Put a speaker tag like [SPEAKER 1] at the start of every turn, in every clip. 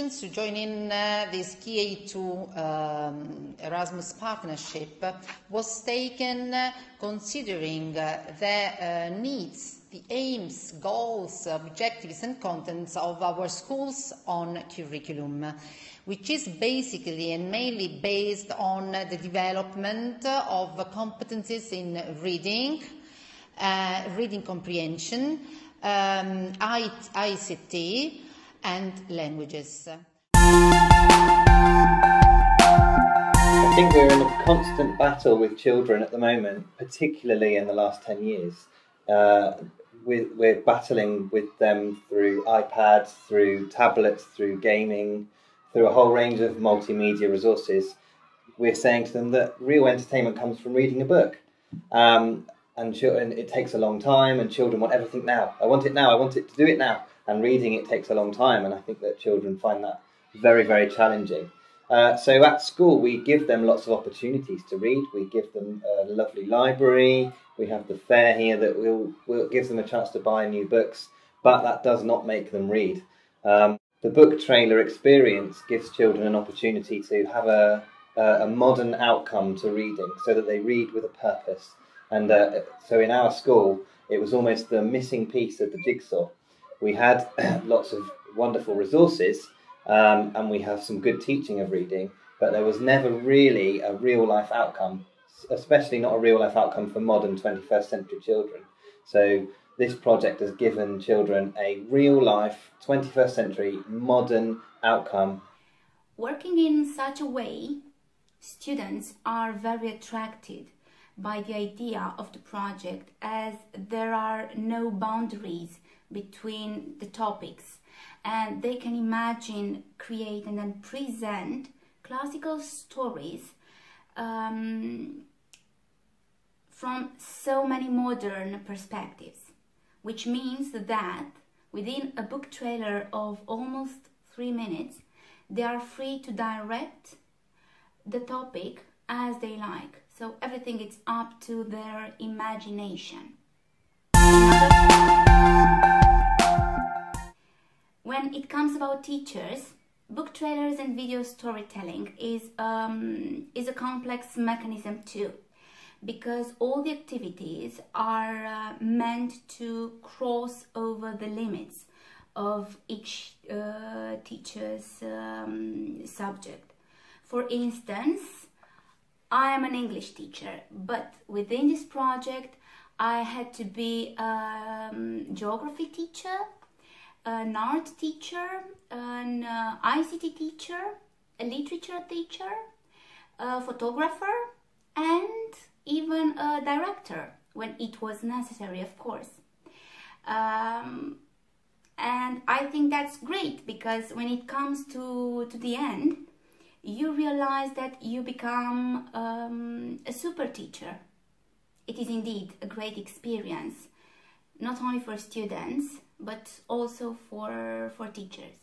[SPEAKER 1] decisions to join in this KA2 Erasmus partnership was taken considering the needs, the aims, goals, objectives and contents of our schools on curriculum, which is basically and mainly based on the development of competencies in reading, reading comprehension, ICT and languages.
[SPEAKER 2] I think we're in a constant battle with children at the moment, particularly in the last 10 years. We're battling with them through iPads, through tablets, through gaming, through a whole range of multimedia resources. We're saying to them that real entertainment comes from reading a book. And it takes a long time, and children want everything now. I want it now, I want it to do it now. And reading it takes a long time, and I think that children find that very, very challenging. So at school, we give them lots of opportunities to read. We give them a lovely library. We have the fair here that will give them a chance to buy new books, but that does not make them read. The book trailer experience gives children an opportunity to have a modern outcome to reading, so that they read with a purpose. And so in our school, it was almost the missing piece of the jigsaw. We had lots of wonderful resources, and we have some good teaching of reading, but there was never really a real-life outcome, especially not a real-life outcome for modern 21st century children. So this project has given children a real-life 21st century modern outcome.
[SPEAKER 3] Working in such a way, students are very attracted by the idea of the project, as there are no boundaries between the topics, and they can imagine, create and then present classical stories from so many modern perspectives, which means that within a book trailer of almost 3 minutes, they are free to direct the topic as they like. So everything is up to their imagination. When it comes about teachers, book trailers and video storytelling is a complex mechanism too, because all the activities are meant to cross over the limits of each teacher's subject. For instance, I am an English teacher, but within this project I had to be a geography teacher, an art teacher, an ICT teacher, a literature teacher, a photographer, and even a director when it was necessary, of course. And I think that's great, because when it comes to the end, you realize that you become a super teacher. It is indeed a great experience, not only for students, but also for teachers.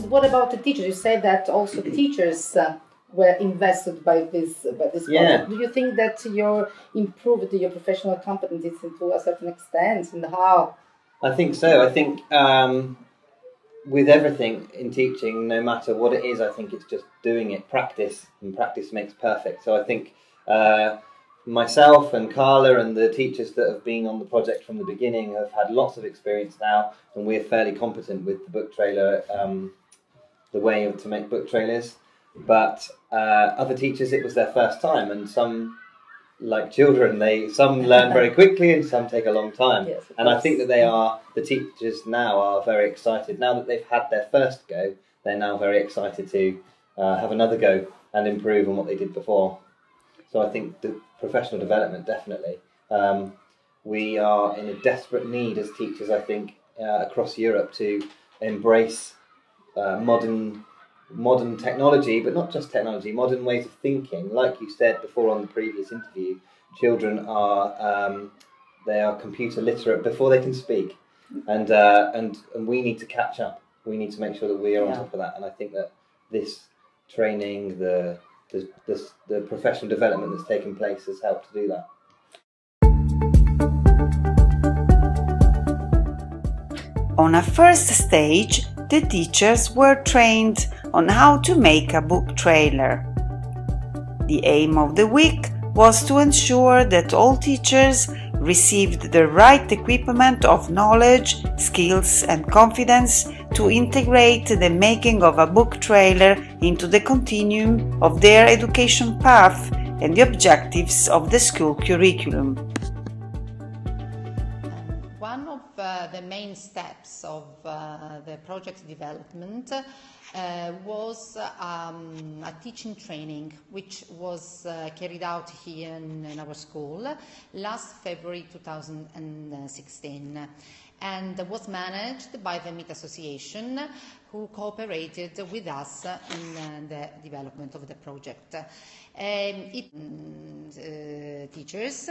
[SPEAKER 4] What about the teachers? You said that also teachers were invested by this project. Do you think that you improved your professional competencies to a certain extent, and how?
[SPEAKER 2] I think so. I think with everything in teaching, no matter what it is, I think it's just doing it, practice, and practice makes perfect. So I think myself and Carla and the teachers that have been on the project from the beginning have had lots of experience now, and we're fairly competent with the book trailer, the way to make book trailers. But other teachers, it was their first time, and some, like children, some learn very quickly and some take a long time.
[SPEAKER 4] Yes,
[SPEAKER 2] and I think that the teachers now are very excited. Now that they've had their first go, they're now very excited to have another go and improve on what they did before. So I think the professional development, definitely. We are in a desperate need as teachers, I think, across Europe to embrace modern modern technology, but not just technology, modern ways of thinking. Like you said before on the previous interview, children are they are computer literate before they can speak, and we need to catch up. We need to make sure that we are on top of that. And I think that this training, the professional development that's taken place has helped to do that.
[SPEAKER 5] On a first stage, the teachers were trained on how to make a book trailer. The aim of the week was to ensure that all teachers received the right equipment of knowledge, skills and confidence to integrate the making of a book trailer into the continuum of their education path and the objectives of the school curriculum.
[SPEAKER 1] One of the main steps of the project development was a teaching training which was carried out here in our school last February 2016 and was managed by the MIT Association, who cooperated with us in the development of the project. Teachers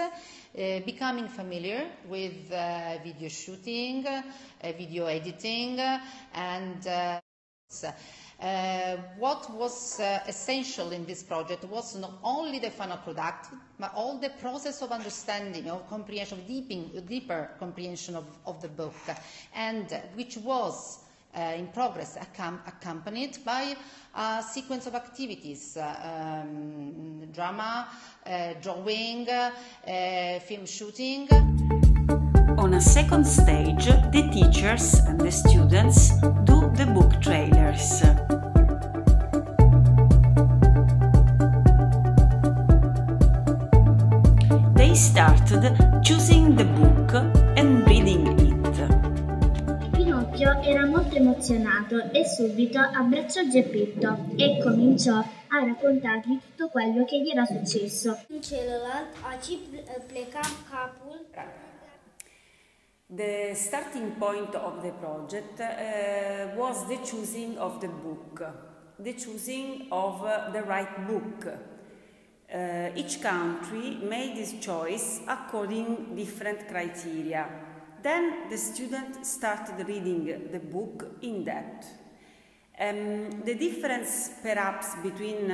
[SPEAKER 1] becoming familiar with video shooting, video editing, and what was essential in this project was not only the final product, but all the process of understanding, of comprehension, of deeper comprehension of the book, and which was in progress, accompanied by a sequence of activities, drama, drawing, film shooting.
[SPEAKER 5] On a second stage, the teachers and the students do the book trailers. They started choosing the book and reading it.
[SPEAKER 6] Pinocchio era molto emozionato e subito abbracciò Geppetto e cominciò a raccontargli tutto quello che gli era successo.
[SPEAKER 7] Celălalt aici pleca capul.
[SPEAKER 5] The starting point of the project was the choosing of the book, the choosing of the right book. Each country made its choice according different criteria. Then the student started reading the book in depth. The difference perhaps between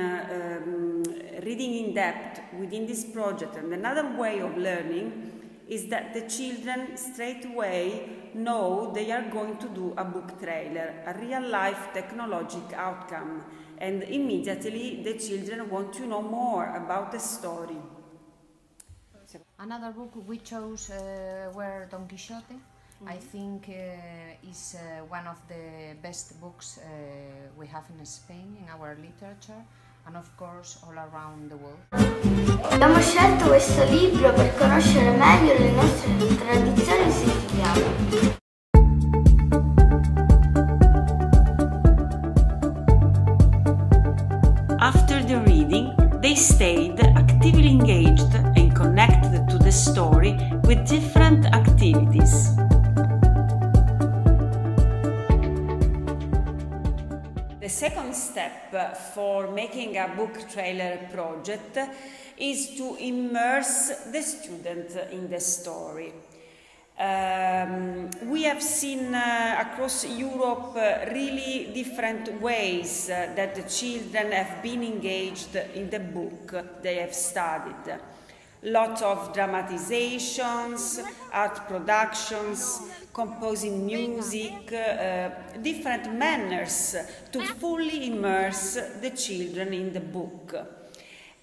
[SPEAKER 5] reading in depth within this project and another way of learning is that the children straight away know they are going to do a book trailer, a real-life technologic outcome, and immediately the children want to know more about the story.
[SPEAKER 8] Another book we chose were Don Quixote. I think is one of the best books we have in Spain in our literature, and of course all around the world.
[SPEAKER 7] Abbiamo scelto questo libro per conoscere meglio le nostre tradizioni siciliane.
[SPEAKER 5] After the reading, they stayed actively engaged and connected to the story with different activities. The second step for making a book trailer project is to immerse the student in the story. We have seen across Europe really different ways that the children have been engaged in the book they have studied. Lots of dramatizations, art productions, composing music, different manners to fully immerse the children in the book.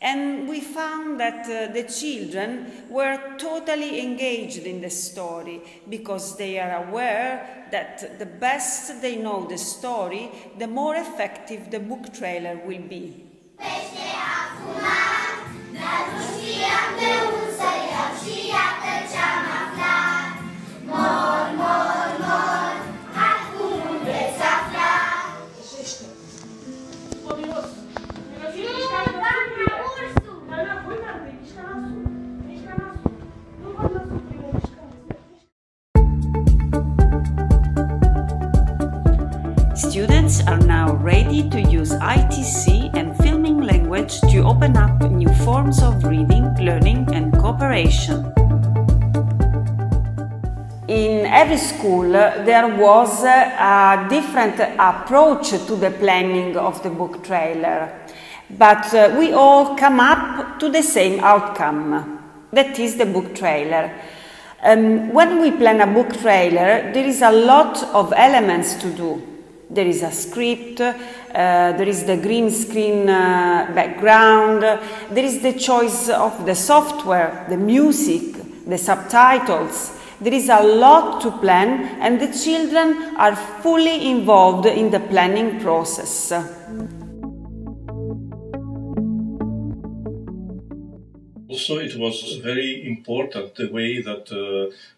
[SPEAKER 5] And we found that the children were totally engaged in the story because they are aware that the best they know the story, the more effective the book trailer will be. Students Students are now ready to use ITC and filming language to open up new forms of reading, learning and cooperation. In every school there was a different approach to the planning of the book trailer, but we all come up to the same outcome, that is the book trailer. When we plan a book trailer, there is a lot of elements to do. There is a script, there is the green screen background, there is the choice of the software, the music, the subtitles. There is a lot to plan, and the children are fully involved in the planning process.
[SPEAKER 9] Also, it was very important the way that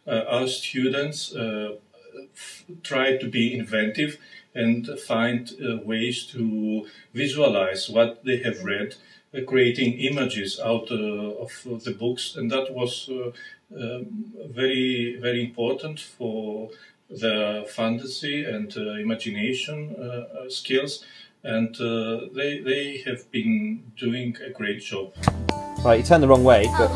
[SPEAKER 9] our students try to be inventive and find ways to visualize what they have read, creating images out of the books, and that was very, very important for the fantasy and imagination skills, and they have been doing a great job.
[SPEAKER 2] Right, you turned the wrong way, but...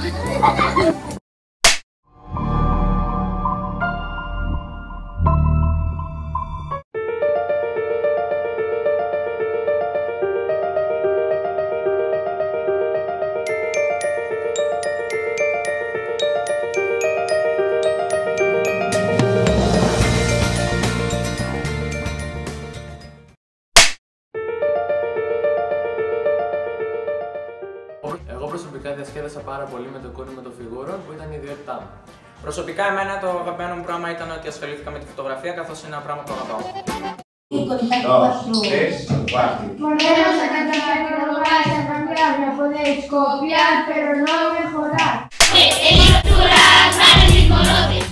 [SPEAKER 10] Εγώ προσωπικά διασκέδασα πάρα πολύ με το κούνημα των φιγούρων που ήταν η ιδιότητά μου. Προσωπικά εμένα το αγαπημένο μου πράγμα ήταν ότι ασχολήθηκα με τη φωτογραφία, καθώς είναι ένα πράγμα που αγαπάω.
[SPEAKER 11] Poneros a catalogar esa cambiable, podéis copiar pero no mejorar. Estructuras, mares y colores.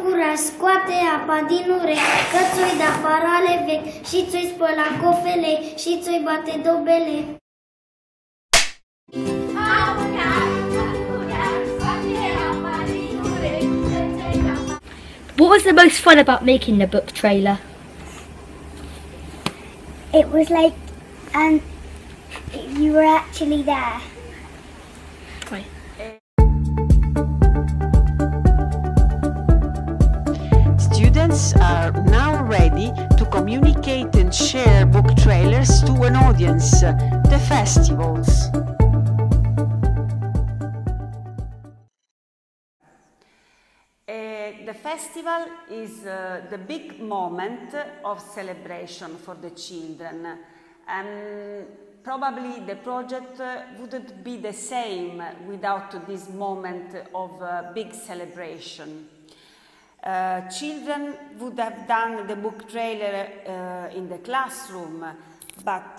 [SPEAKER 6] Curaj, scoate apa din urechi, că ți-oi da parale vechi și ți-oi spăla cofele și ți-oi bate dobele.
[SPEAKER 12] What was the most fun about making the book trailer?
[SPEAKER 6] It was like you were actually there.
[SPEAKER 12] Right.
[SPEAKER 5] Students are now ready to communicate and share book trailers to an audience, the festivals. The festival is the big moment of celebration for the children, and probably the project wouldn't be the same without this moment of big celebration. Children would have done the book trailer in the classroom, but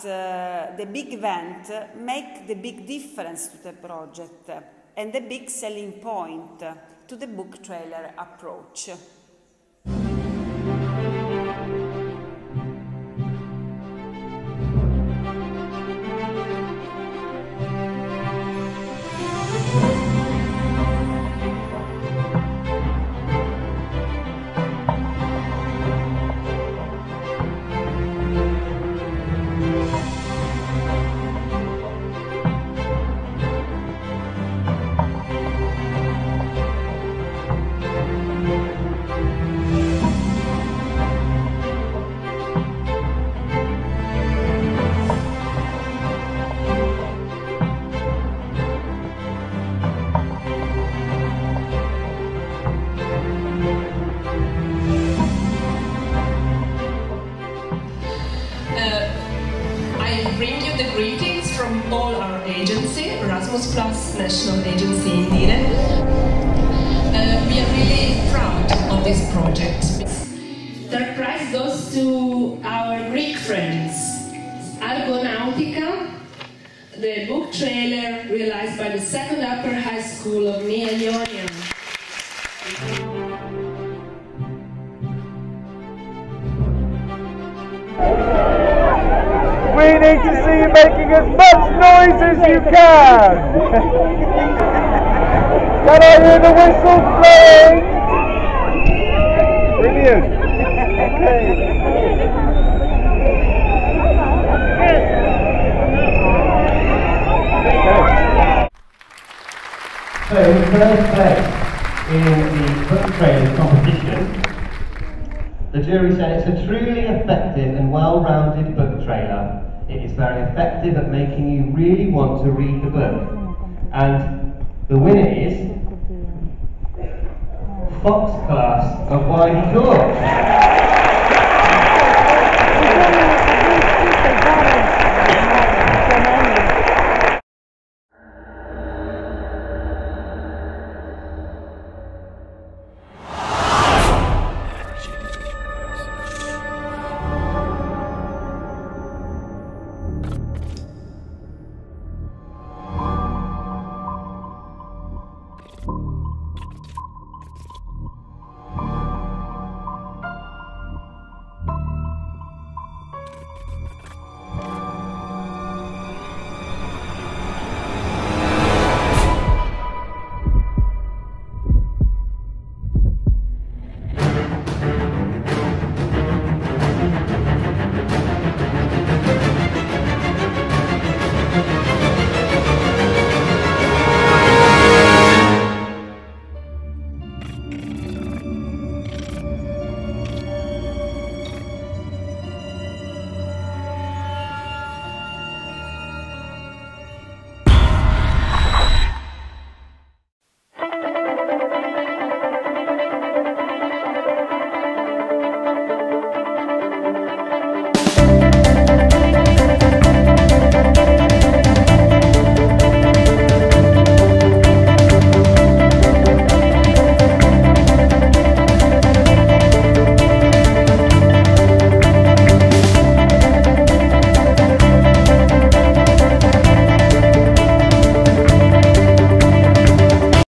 [SPEAKER 5] the big event make the big difference to the project and the big selling point to the book trailer approach.
[SPEAKER 13] Greetings from all our agency, Erasmus National Agency in Diren. We are really proud of this project. The prize goes to our Greek friends, Argonautica, the book trailer realized by the second upper high school of Mia Ionia.
[SPEAKER 14] We need to see you making as much noise as you can. Can I hear the whistle blowing? Brilliant. Okay.
[SPEAKER 15] So in first place in the book trailer competition, the jury said it's a truly effective and well-rounded book trailer. It is very effective at making you really want to read the book. And the winner is Fox Class of Whitey Court.